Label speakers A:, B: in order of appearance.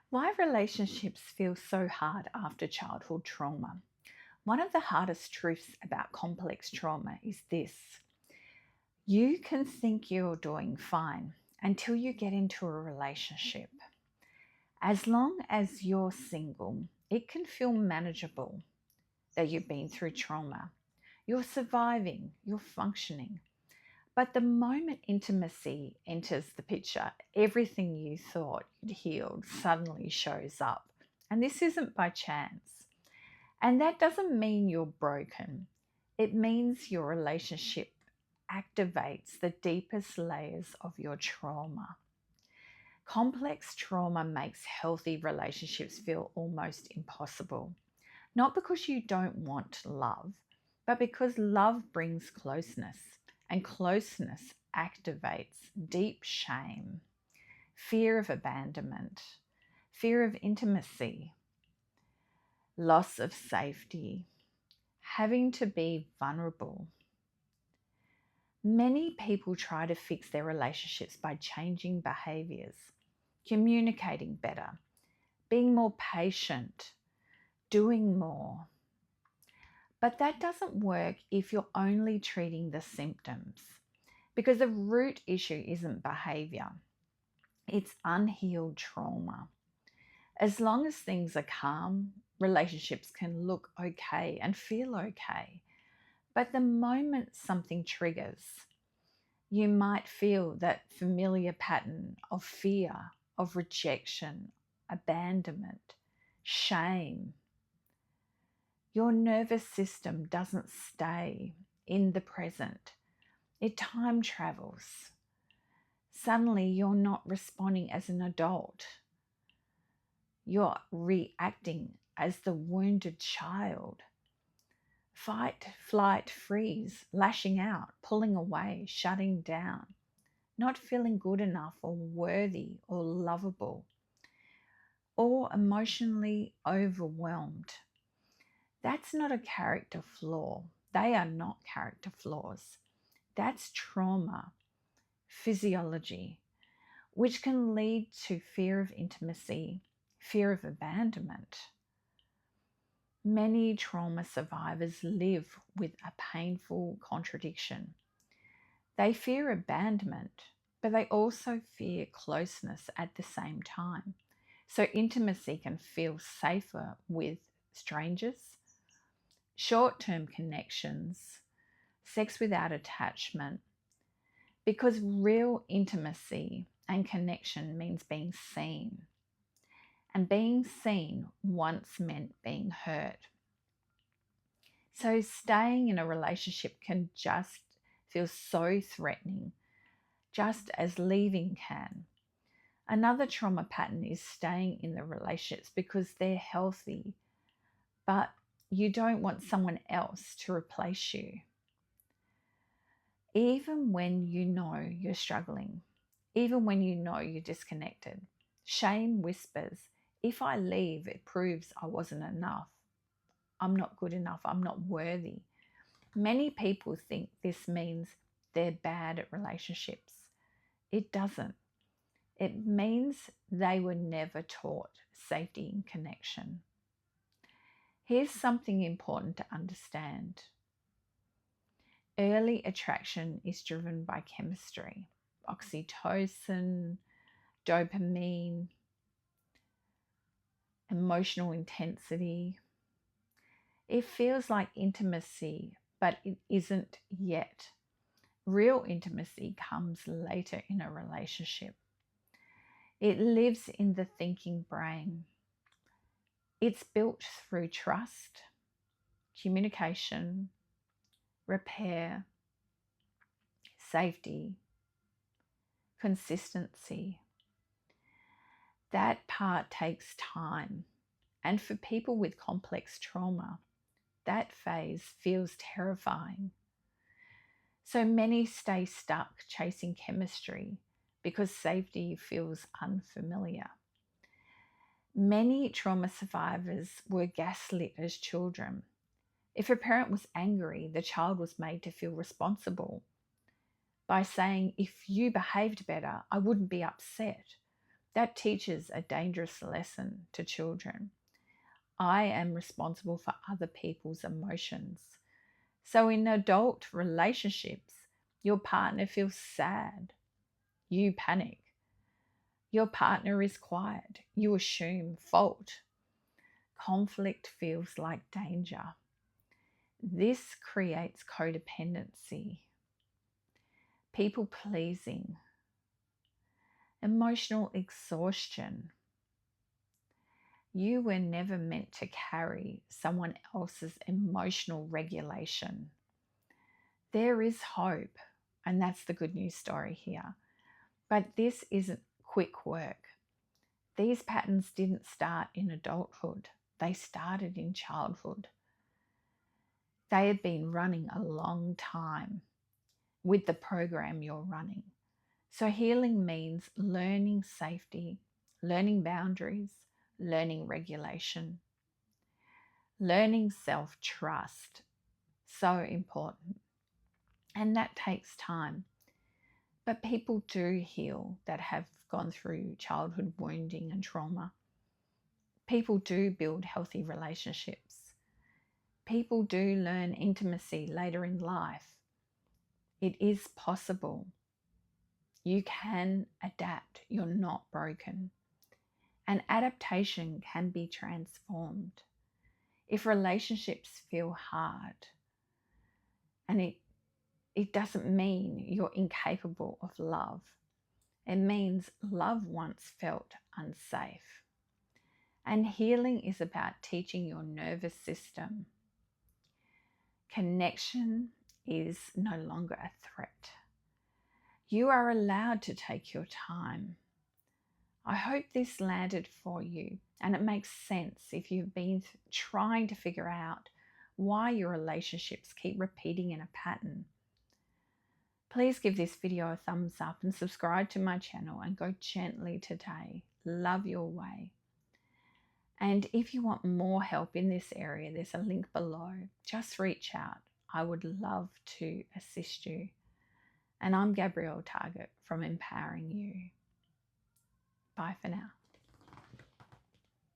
A: Why relationships feel so hard after childhood trauma. One of the hardest truths about complex trauma is this: you can think you're doing fine until you get into a relationship. As long as you're single, it can feel manageable that you've been through trauma. You're surviving, you're functioning. But the moment intimacy enters the picture, everything you thought you'd healed suddenly shows up. And this isn't by chance. And that doesn't mean you're broken. It means your relationship activates the deepest layers of your trauma. Complex trauma makes healthy relationships feel almost impossible. Not because you don't want love, but because love brings closeness, and closeness activates deep shame, fear of abandonment, fear of intimacy, loss of safety, having to be vulnerable. Many people try to fix their relationships by changing behaviours, communicating better, being more patient, doing more. But that doesn't work if you're only treating the symptoms, because the root issue isn't behaviour, it's unhealed trauma. As long as things are calm, relationships can look okay and feel okay. But the moment something triggers, you might feel that familiar pattern of fear, of rejection, abandonment, shame. Your nervous system doesn't stay in the present, it time travels. Suddenly, you're not responding as an adult, you're reacting as the wounded child. Fight, flight, freeze, lashing out, pulling away, shutting down, not feeling good enough or worthy or lovable, or emotionally overwhelmed. That's not a character flaw. They are not character flaws. That's trauma, physiology, which can lead to fear of intimacy, fear of abandonment. Many trauma survivors live with a painful contradiction. They fear abandonment, but they also fear closeness at the same time. So intimacy can feel safer with strangers, short-term connections, sex without attachment, because real intimacy and connection means being seen. And being seen once meant being heard. So staying in a relationship can just feel so threatening, just as leaving can. Another trauma pattern is staying in the relationships because they're healthy, but you don't want someone else to replace you. Even when you know you're struggling, even when you know you're disconnected, shame whispers, if I leave, it proves I wasn't enough. I'm not good enough. I'm not worthy. Many people think this means they're bad at relationships. It doesn't. It means they were never taught safety and connection. Here's something important to understand. Early attraction is driven by chemistry, oxytocin, dopamine, emotional intensity. It feels like intimacy, but it isn't yet. Real intimacy comes later in a relationship. It lives in the thinking brain. It's built through trust, communication, repair, safety, consistency. That part takes time. And for people with complex trauma, that phase feels terrifying. So many stay stuck chasing chemistry because safety feels unfamiliar. Many trauma survivors were gaslit as children. If a parent was angry, the child was made to feel responsible by saying, if you behaved better, I wouldn't be upset. That teaches a dangerous lesson to children. I am responsible for other people's emotions. So in adult relationships, your partner feels sad. You panic. Your partner is quiet. You assume fault. Conflict feels like danger. This creates codependency, people pleasing, emotional exhaustion. You were never meant to carry someone else's emotional regulation. There is hope, and that's the good news story here. But this isn't quick work. These patterns didn't start in adulthood, they started in childhood. They have been running a long time with the program you're running. So healing means learning safety, learning boundaries, learning regulation, learning self-trust. So important. And that takes time. But people do heal that have gone through childhood wounding and trauma. People do build healthy relationships. People do learn intimacy later in life. It is possible. You can adapt. You're not broken. And adaptation can be transformed. If relationships feel hard, and it doesn't mean you're incapable of love. It means love once felt unsafe. And healing is about teaching your nervous system. Connection is no longer a threat. You are allowed to take your time. I hope this landed for you, and it makes sense if you've been trying to figure out why your relationships keep repeating in a pattern. Please give this video a thumbs up and subscribe to my channel and go gently today. Love your way. And if you want more help in this area, there's a link below. Just reach out. I would love to assist you. And I'm Gabrielle Targett from Empowering You. Bye for now.